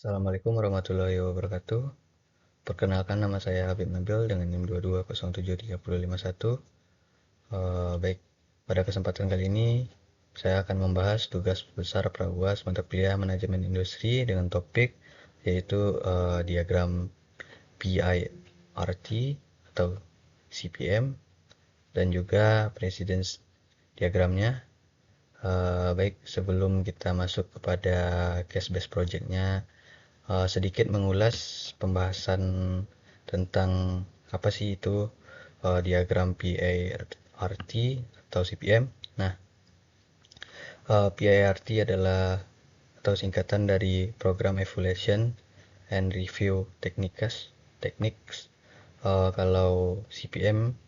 Assalamualaikum warahmatullahi wabarakatuh. Perkenalkan, nama saya Habib Nabil dengan NIM 2207351. Baik, pada kesempatan kali ini saya akan membahas tugas besar pra-UAS mata kuliah manajemen industri dengan topik yaitu diagram PIRT atau CPM dan juga presence diagramnya. Baik, sebelum kita masuk kepada case-based project-nya, sedikit mengulas pembahasan tentang apa sih itu diagram PIRT atau CPM. Nah, PIRT adalah atau singkatan dari Program Evaluation and Review Techniques. Kalau CPM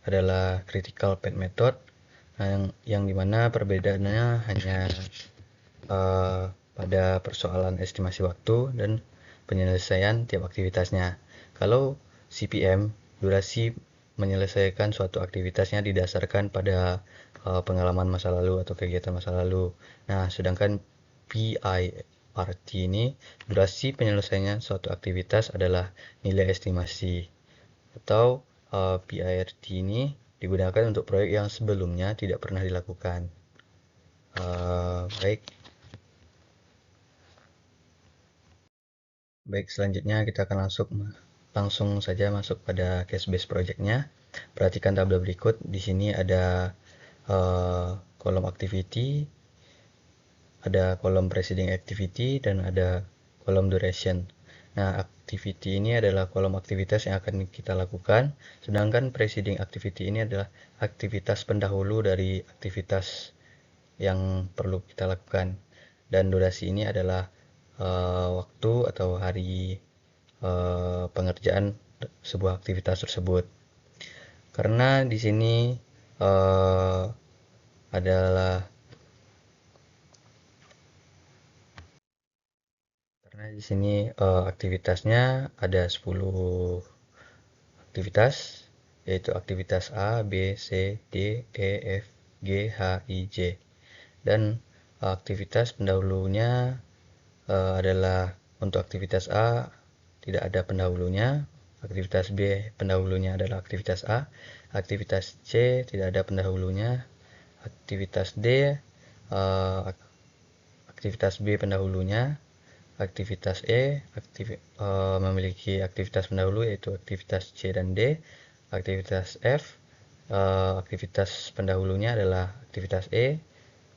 adalah Critical Path Method, yang dimana perbedaannya hanya uh, pada persoalan estimasi waktu dan penyelesaian tiap aktivitasnya. Kalau CPM, durasi menyelesaikan suatu aktivitasnya didasarkan pada pengalaman masa lalu atau kegiatan masa lalu. Nah, sedangkan PIRT ini, durasi penyelesaiannya suatu aktivitas adalah nilai estimasi. Atau PIRT ini digunakan untuk proyek yang sebelumnya tidak pernah dilakukan. Baik, selanjutnya kita akan langsung saja masuk pada case based project-nya. Perhatikan tabel berikut. Di sini ada kolom activity, ada kolom preceding activity, dan ada kolom duration. Nah, activity ini adalah kolom aktivitas yang akan kita lakukan, sedangkan preceding activity ini adalah aktivitas pendahulu dari aktivitas yang perlu kita lakukan. Dan durasi ini adalah waktu atau hari pengerjaan sebuah aktivitas tersebut. Karena di sini uh, adalah aktivitasnya ada 10 aktivitas, yaitu aktivitas A, B, C, D, E, F, G, H, I, J. Dan aktivitas pendahulunya adalah untuk aktivitas A tidak ada pendahulunya, aktivitas B pendahulunya adalah aktivitas A, aktivitas C tidak ada pendahulunya, aktivitas D aktivitas B pendahulunya, aktivitas E memiliki aktivitas pendahulu yaitu aktivitas C dan D, aktivitas F aktivitas pendahulunya adalah aktivitas E,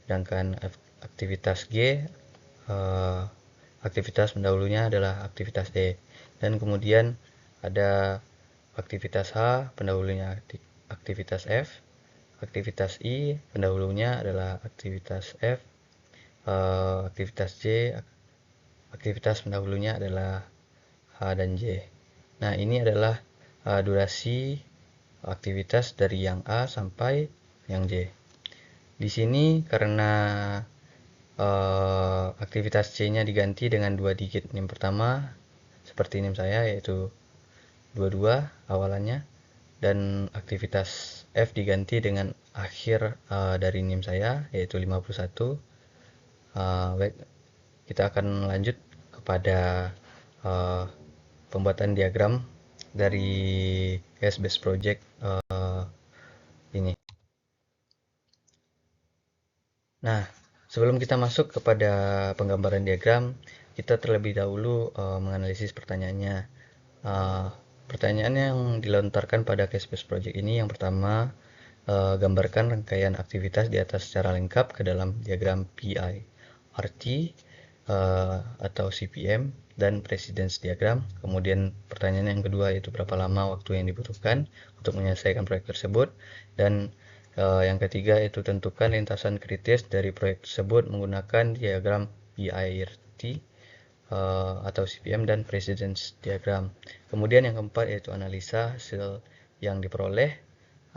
sedangkan aktivitas G aktivitas pendahulunya adalah aktivitas E. Dan kemudian ada aktivitas H pendahulunya aktivitas F, aktivitas I pendahulunya adalah aktivitas F, aktivitas J aktivitas pendahulunya adalah H dan J. Nah, ini adalah durasi aktivitas dari yang A sampai yang J. Di sini karena aktivitas C-nya diganti dengan 2 digit NIM pertama, seperti NIM saya yaitu 22 awalannya, dan aktivitas F diganti dengan akhir dari NIM saya yaitu 51. Baik, kita akan lanjut kepada pembuatan diagram dari case based project ini. Nah, sebelum kita masuk kepada penggambaran diagram, kita terlebih dahulu menganalisis pertanyaannya. Pertanyaan yang dilontarkan pada case based project ini yang pertama, gambarkan rangkaian aktivitas di atas secara lengkap ke dalam diagram PIRT atau CPM dan precedence diagram. Kemudian pertanyaan yang kedua yaitu berapa lama waktu yang dibutuhkan untuk menyelesaikan proyek tersebut, dan yang ketiga yaitu tentukan lintasan kritis dari proyek tersebut menggunakan diagram PIRT atau CPM dan precedence diagram. Kemudian yang keempat yaitu analisa hasil yang diperoleh.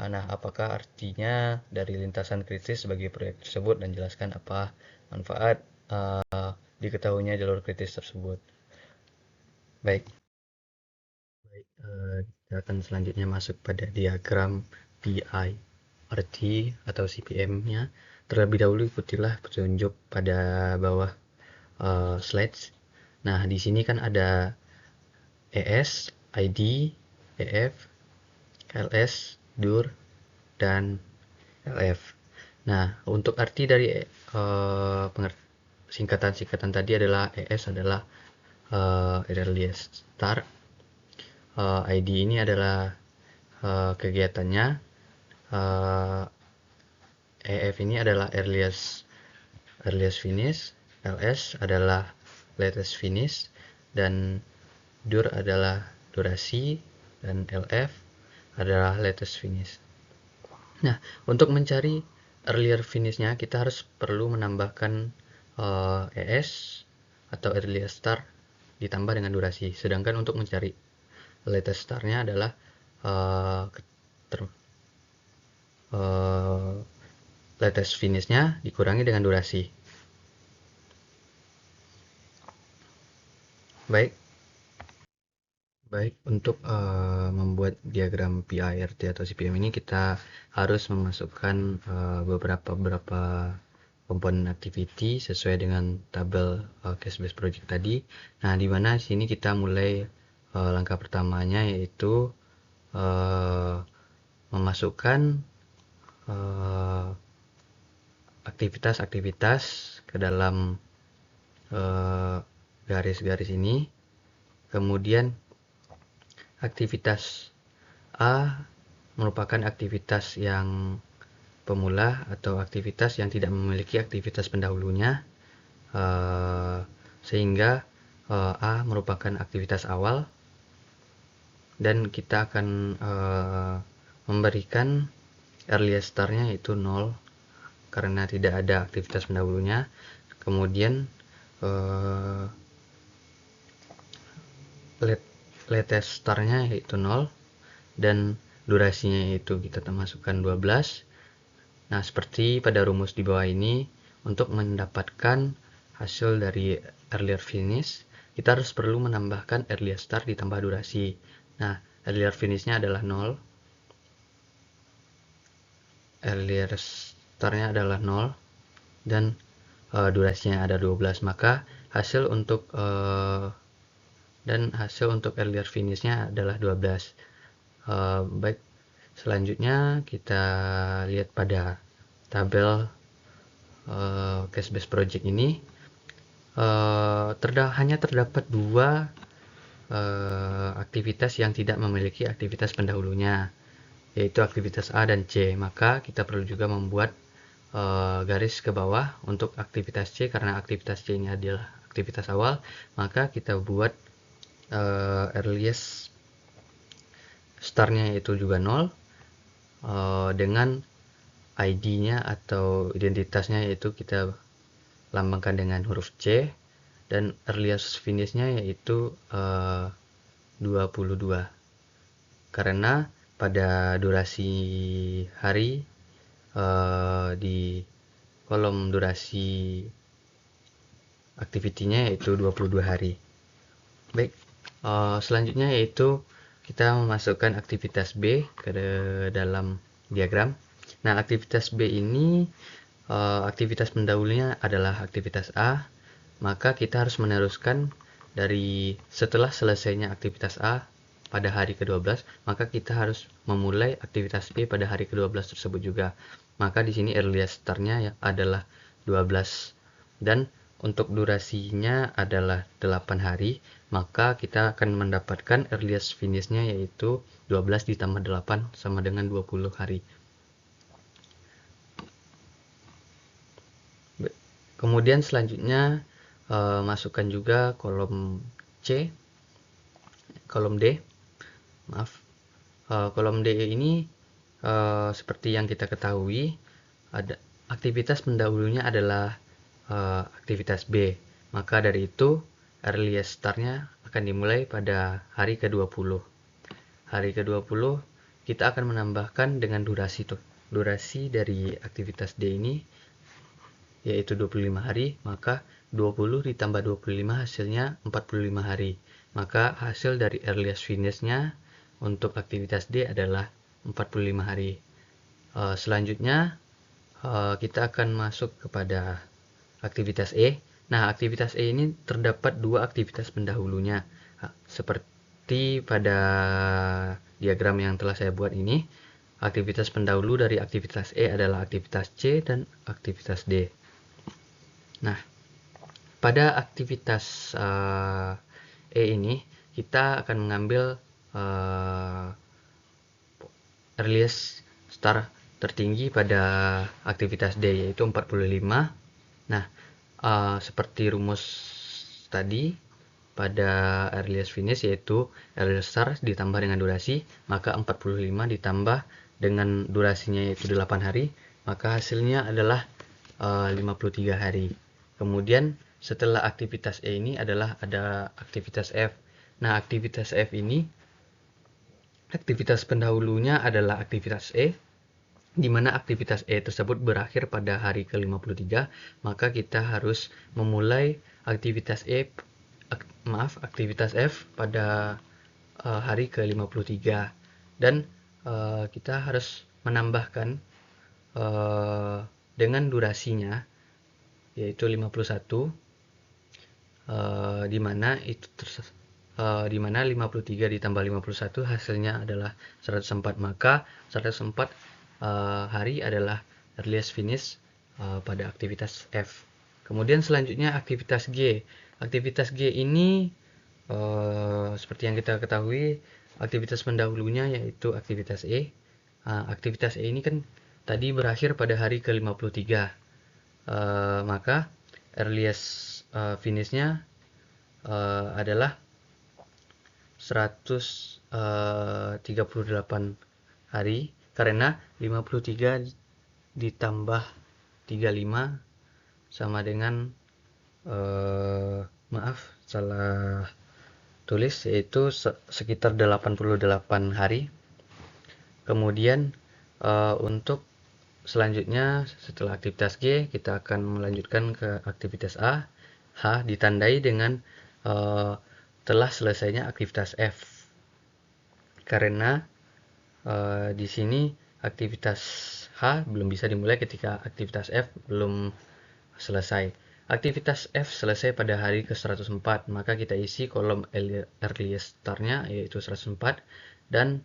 Nah, apakah artinya dari lintasan kritis bagi proyek tersebut, dan jelaskan apa manfaat diketahuinya jalur kritis tersebut. Baik, kita akan selanjutnya masuk pada diagram PIRT atau CPM-nya. Terlebih dahulu ikutilah petunjuk pada bawah slides. Nah, di sini kan ada ES, ID, EF, LS, DUR, dan LF. Nah, untuk arti dari singkatan-singkatan tadi adalah ES adalah earliest start, ID ini adalah kegiatannya, uh, EF ini adalah earliest finish, LS adalah latest finish, dan DUR adalah durasi, dan LF adalah latest finish. Nah, untuk mencari earlier finishnya kita harus perlu menambahkan ES atau earlier start ditambah dengan durasi. Sedangkan untuk mencari latest startnya adalah uh, latest finishnya dikurangi dengan durasi. Baik, untuk membuat diagram PIRT atau CPM ini kita harus memasukkan beberapa komponen activity sesuai dengan tabel case based project tadi. Nah, di mana sini kita mulai langkah pertamanya yaitu memasukkan aktivitas-aktivitas ke dalam garis-garis ini. Kemudian aktivitas A merupakan aktivitas yang pemula atau aktivitas yang tidak memiliki aktivitas pendahulunya, sehingga A merupakan aktivitas awal, dan kita akan memberikan earliest start-nya yaitu 0 karena tidak ada aktivitas pendahulunya. Kemudian latest start-nya yaitu 0, dan durasinya yaitu kita masukkan 12. Nah, seperti pada rumus di bawah ini, untuk mendapatkan hasil dari earlier finish, kita harus perlu menambahkan earlier start ditambah durasi. Nah, earlier finish-nya adalah 0, earlier start-nya adalah 0, dan durasinya ada 12. Maka hasil untuk earlier finish-nya adalah 12. Baik, selanjutnya kita lihat pada tabel case based project ini. Hanya terdapat 2 aktivitas yang tidak memiliki aktivitas pendahulunya, yaitu aktivitas A dan C. Maka kita perlu juga membuat garis ke bawah untuk aktivitas C, karena aktivitas C ini adalah aktivitas awal. Maka kita buat earliest start-nya yaitu juga 0, dengan ID-nya atau identitasnya yaitu kita lambangkan dengan huruf C, dan earliest finish-nya yaitu 22, karena pada durasi hari di kolom durasi activity-nya yaitu 22 hari. Baik, selanjutnya yaitu kita memasukkan aktivitas B ke dalam diagram. Nah, aktivitas B ini aktivitas pendahulunya adalah aktivitas A, maka kita harus meneruskan dari setelah selesainya aktivitas A pada hari ke-12, maka kita harus memulai aktivitas B pada hari ke-12 tersebut juga. Maka di sini earliest start-nya adalah 12, dan untuk durasinya adalah 8 hari, maka kita akan mendapatkan earliest finish-nya yaitu 12 ditambah 8 sama dengan 20 hari. Kemudian selanjutnya masukkan juga kolom D. Kolom D ini seperti yang kita ketahui, ada aktivitas pendahulunya adalah aktivitas B. Maka dari itu earliest start-nya akan dimulai pada hari ke-20. Hari ke-20 kita akan menambahkan dengan durasi dari aktivitas D ini yaitu 25 hari, maka 20 ditambah 25 hasilnya 45 hari. Maka hasil dari earliest finish-nya untuk aktivitas D adalah 45 hari. Selanjutnya kita akan masuk kepada aktivitas E. Nah, aktivitas E ini terdapat dua aktivitas pendahulunya. Seperti pada diagram yang telah saya buat ini, aktivitas pendahulu dari aktivitas E adalah aktivitas C dan aktivitas D. Nah, pada aktivitas E ini, kita akan mengambil earliest start tertinggi pada aktivitas D, yaitu 45. Nah, seperti rumus tadi, pada earliest finish yaitu earliest start ditambah dengan durasi, maka 45 ditambah dengan durasinya yaitu 8 hari, maka hasilnya adalah 53 hari. Kemudian setelah aktivitas E ini adalah ada aktivitas F. Nah, aktivitas F ini, aktivitas pendahulunya adalah aktivitas E, di mana aktivitas E tersebut berakhir pada hari ke-53, maka kita harus memulai aktivitas aktivitas F pada hari ke-53, dan kita harus menambahkan dengan durasinya yaitu 51, di mana 53 ditambah 51 hasilnya adalah 104, maka 104 hari adalah earliest finish pada aktivitas F. Kemudian selanjutnya aktivitas G. Aktivitas G ini seperti yang kita ketahui, aktivitas pendahulunya yaitu aktivitas E. Aktivitas E ini kan tadi berakhir pada hari ke-53, maka earliest finishnya adalah 138 hari, karena 53 ditambah 35 sama dengan maaf, salah tulis, yaitu sekitar 88 hari. Kemudian untuk selanjutnya setelah aktivitas G, kita akan melanjutkan ke aktivitas A. H ditandai dengan telah selesainya aktivitas F, karena di sini aktivitas H belum bisa dimulai ketika aktivitas F belum selesai. Aktivitas F selesai pada hari ke-104, maka kita isi kolom earliest start-nya yaitu 104, dan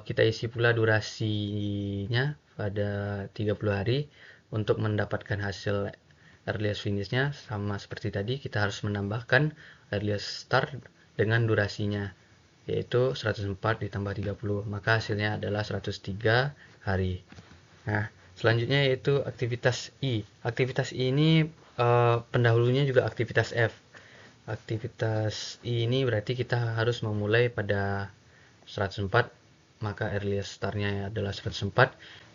kita isi pula durasinya pada 30 hari. Untuk mendapatkan hasil earliest finish-nya sama seperti tadi, kita harus menambahkan earliest start dengan durasinya yaitu 104 ditambah 30, maka hasilnya adalah 103 hari. Nah, selanjutnya yaitu aktivitas I. Aktivitas I ini pendahulunya juga aktivitas F. Aktivitas I ini berarti kita harus memulai pada 104, maka earliest start-nya adalah 104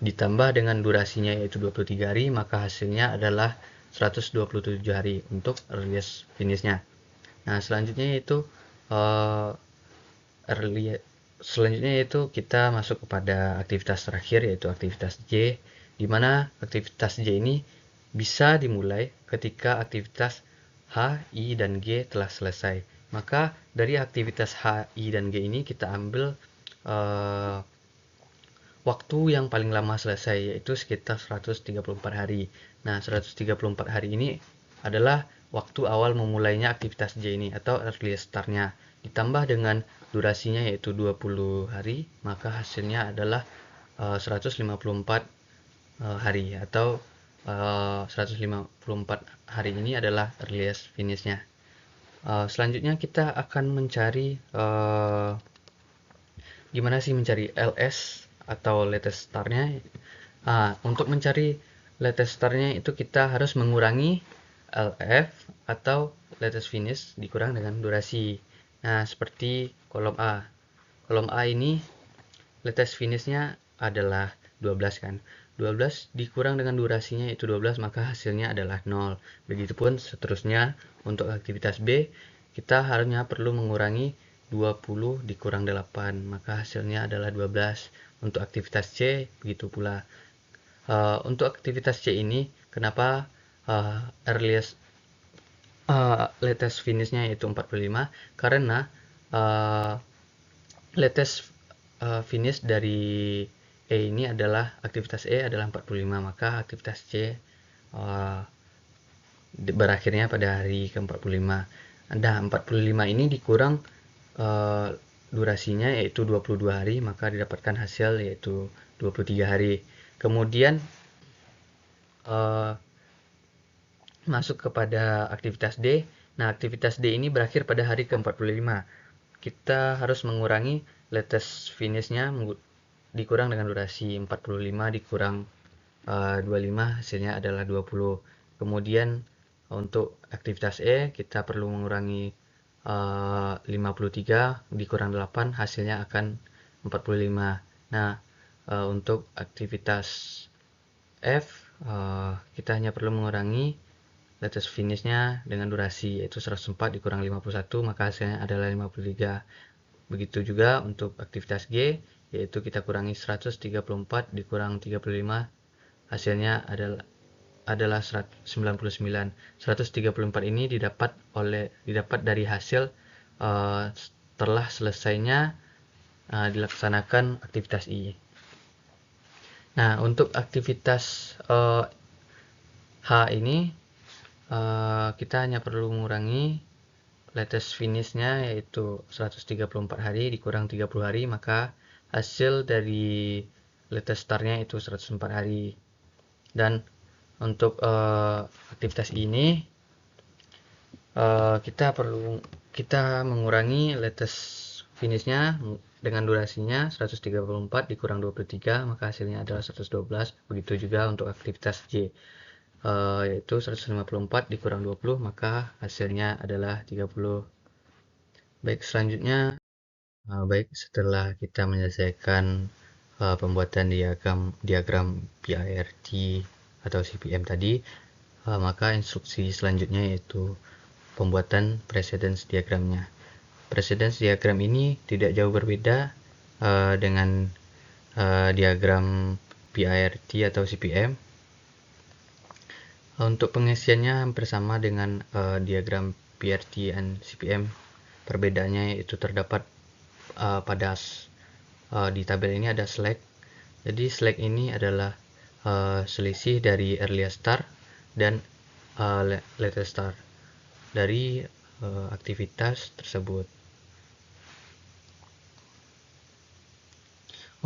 ditambah dengan durasinya yaitu 23 hari, maka hasilnya adalah 127 hari untuk earliest finish-nya. Nah, selanjutnya yaitu kita masuk kepada aktivitas terakhir yaitu aktivitas J, di mana aktivitas J ini bisa dimulai ketika aktivitas H, I, dan G telah selesai. Maka dari aktivitas H, I, dan G ini kita ambil waktu yang paling lama selesai, yaitu sekitar 134 hari. Nah, 134 hari ini adalah waktu awal memulainya aktivitas J ini atau earliest start-nya, ditambah dengan durasinya yaitu 20 hari, maka hasilnya adalah 154 hari, atau 154 hari ini adalah earliest finish-nya. Selanjutnya kita akan mencari gimana sih mencari LS atau latest start-nya. Untuk mencari latest start-nya itu kita harus mengurangi LF atau latest finish dikurang dengan durasi. Nah, seperti kolom A. Kolom A ini latest finish-nya adalah 12 kan. 12 dikurang dengan durasinya yaitu 12, maka hasilnya adalah 0. Begitupun seterusnya untuk aktivitas B, kita harusnya perlu mengurangi 20 dikurang 8, maka hasilnya adalah 12. Untuk aktivitas C, begitu pula. Untuk aktivitas C ini, kenapa latest finish-nya yaitu 45? Karena latest finish dari E ini adalah aktivitas E adalah 45, maka aktivitas C berakhirnya pada hari ke-45. Nah, 45 ini dikurang durasinya yaitu 22 hari, maka didapatkan hasil yaitu 23 hari. Kemudian masuk kepada aktivitas D. Nah, aktivitas D ini berakhir pada hari ke-45. Kita harus mengurangi latest finishnya dikurang dengan durasi 45 dikurang 25, hasilnya adalah 20. Kemudian untuk aktivitas E kita perlu mengurangi 53 dikurang 8, hasilnya akan 45. Nah, untuk aktivitas F kita hanya perlu mengurangi latest finishnya dengan durasi yaitu 104 dikurang 51, maka hasilnya adalah 53. Begitu juga untuk aktivitas G, yaitu kita kurangi 134 dikurang 35, hasilnya adalah 99. 134 ini didapat dari hasil setelah selesainya dilaksanakan aktivitas I. Nah, untuk aktivitas H ini kita hanya perlu mengurangi latest finishnya yaitu 134 hari dikurang 30 hari, maka hasil dari latest startnya itu 104 hari. Dan untuk aktivitas ini kita mengurangi latest finishnya dengan durasinya 134 dikurang 23, maka hasilnya adalah 112. Begitu juga untuk aktivitas J, yaitu 154 dikurang 20, maka hasilnya adalah 30. Baik, selanjutnya setelah kita menyelesaikan pembuatan diagram PIRT atau CPM tadi, maka instruksi selanjutnya yaitu pembuatan precedence diagramnya. Precedence diagram ini tidak jauh berbeda dengan diagram PIRT atau CPM. Untuk pengisiannya hampir sama dengan diagram PIRT dan CPM. Perbedaannya yaitu terdapat di tabel ini ada slack. Jadi slack ini adalah selisih dari earliest start dan latest start dari aktivitas tersebut.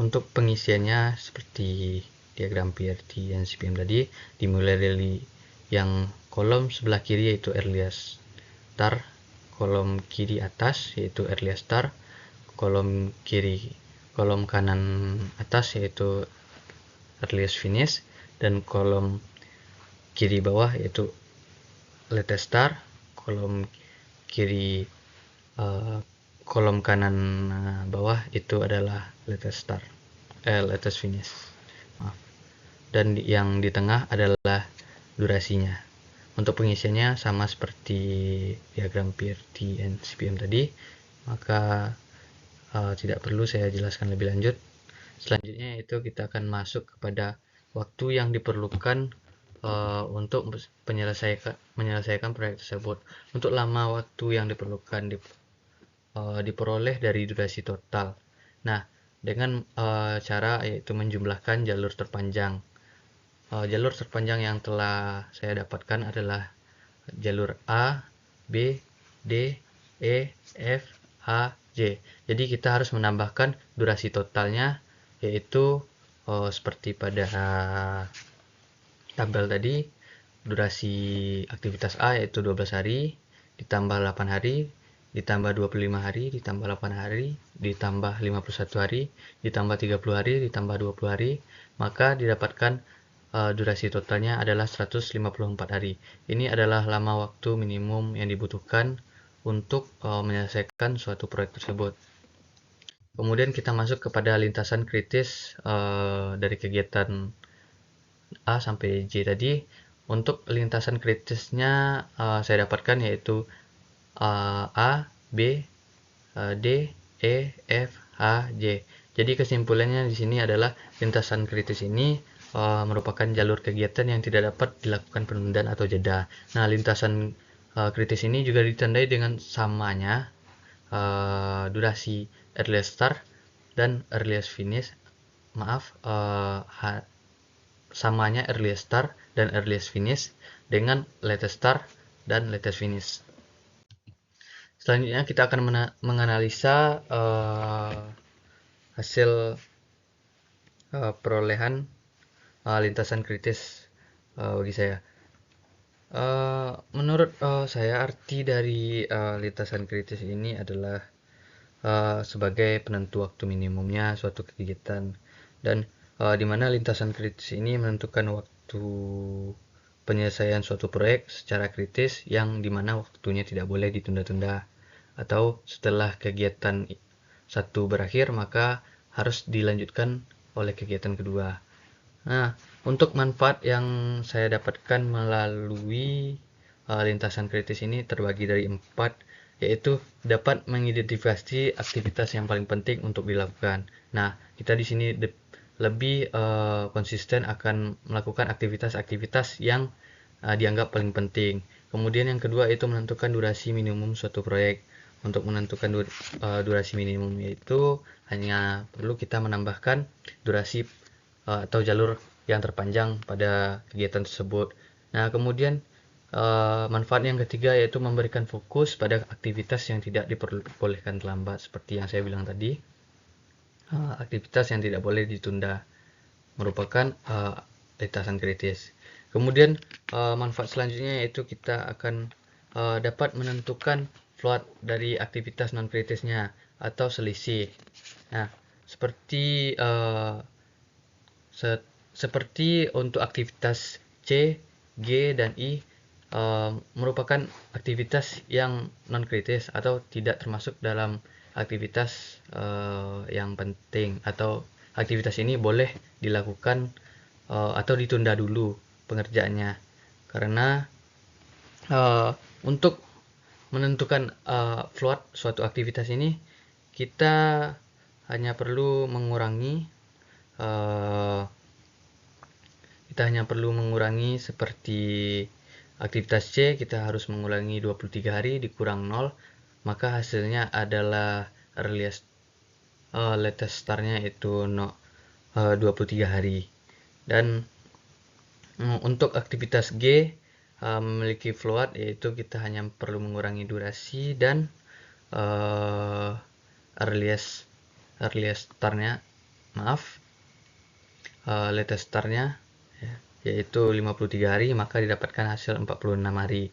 Untuk pengisiannya seperti diagram PIRT dan CPM tadi, dimulai dari yang kolom sebelah kiri yaitu earliest start, kolom kiri atas yaitu earliest start, kolom kanan atas yaitu earliest finish, dan kolom kiri bawah yaitu latest start, kolom kanan bawah itu adalah latest finish. Maaf. Dan yang di tengah adalah durasinya. Untuk pengisiannya sama seperti diagram PIRT dan CPM tadi, maka tidak perlu saya jelaskan lebih lanjut. Selanjutnya yaitu kita akan masuk kepada waktu yang diperlukan untuk menyelesaikan proyek tersebut. Untuk lama waktu yang diperlukan diperoleh dari durasi total. Nah, dengan cara yaitu menjumlahkan jalur terpanjang. Jalur terpanjang yang telah saya dapatkan adalah jalur A, B, D, E, F, H, J. Jadi kita harus menambahkan durasi totalnya yaitu seperti pada tabel tadi, durasi aktivitas A yaitu 12 hari ditambah 8 hari ditambah 25 hari ditambah 8 hari ditambah 51 hari ditambah 30 hari ditambah 20 hari, maka didapatkan durasi totalnya adalah 154 hari. Ini adalah lama waktu minimum yang dibutuhkan untuk menyelesaikan suatu proyek tersebut. Kemudian kita masuk kepada lintasan kritis dari kegiatan A sampai J tadi. Untuk lintasan kritisnya saya dapatkan yaitu A, B, D, E, F, H, J. Jadi kesimpulannya di sini adalah lintasan kritis ini merupakan jalur kegiatan yang tidak dapat dilakukan penundaan atau jeda. Nah, lintasan kritis ini juga ditandai dengan samanya durasi earliest start dan earliest finish. Maaf, samanya earliest start dan earliest finish dengan latest start dan latest finish. Selanjutnya kita akan menganalisa hasil perolehan lintasan kritis bagi saya. Menurut saya arti dari lintasan kritis ini adalah sebagai penentu waktu minimumnya suatu kegiatan, dan di mana lintasan kritis ini menentukan waktu penyelesaian suatu proyek secara kritis yang dimana waktunya tidak boleh ditunda-tunda, atau setelah kegiatan satu berakhir maka harus dilanjutkan oleh kegiatan kedua. Nah, untuk manfaat yang saya dapatkan melalui lintasan kritis ini terbagi dari 4, yaitu dapat mengidentifikasi aktivitas yang paling penting untuk dilakukan. Nah, kita di sini lebih konsisten akan melakukan aktivitas-aktivitas yang dianggap paling penting. Kemudian yang kedua itu menentukan durasi minimum suatu proyek. Untuk menentukan durasi minimum yaitu hanya perlu kita menambahkan durasi atau jalur yang terpanjang pada kegiatan tersebut. Nah, kemudian manfaat yang ketiga yaitu memberikan fokus pada aktivitas yang tidak diperbolehkan terlambat, seperti yang saya bilang tadi. Aktivitas yang tidak boleh ditunda merupakan lintasan kritis. Kemudian manfaat selanjutnya yaitu kita akan dapat menentukan float dari aktivitas non kritisnya atau selisih. Nah, seperti seperti untuk aktivitas C, G, dan I merupakan aktivitas yang non kritis atau tidak termasuk dalam aktivitas yang penting, atau aktivitas ini boleh dilakukan atau ditunda dulu pengerjaannya, karena untuk menentukan float suatu aktivitas ini kita hanya perlu mengurangi seperti aktivitas C, kita harus mengurangi 23 hari dikurang 0, maka hasilnya adalah latest start-nya itu 23 hari. Dan untuk aktivitas G memiliki float, yaitu kita hanya perlu mengurangi durasi dan earliest start-nya, latest start-nya yaitu 53 hari, maka didapatkan hasil 46 hari.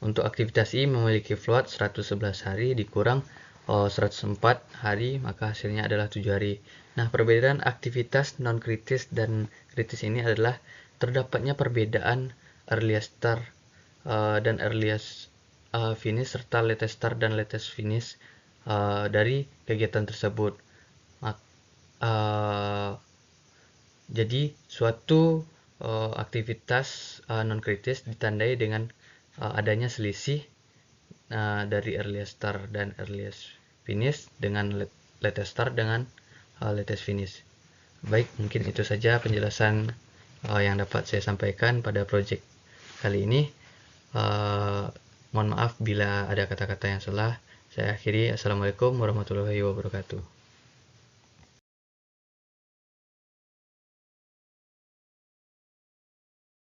Untuk aktivitas I memiliki float 111 hari dikurang 104 hari, maka hasilnya adalah 7 hari. Nah, perbedaan aktivitas non kritis dan kritis ini adalah terdapatnya perbedaan earliest start dan earliest finish, serta latest start dan latest finish dari kegiatan tersebut. Jadi suatu aktivitas non kritis ditandai dengan adanya selisih dari earliest start dan earliest finish dengan latest start dengan latest finish. Baik, mungkin itu saja penjelasan yang dapat saya sampaikan pada project kali ini. Mohon maaf bila ada kata-kata yang salah. Saya akhiri. Assalamualaikum warahmatullahi wabarakatuh.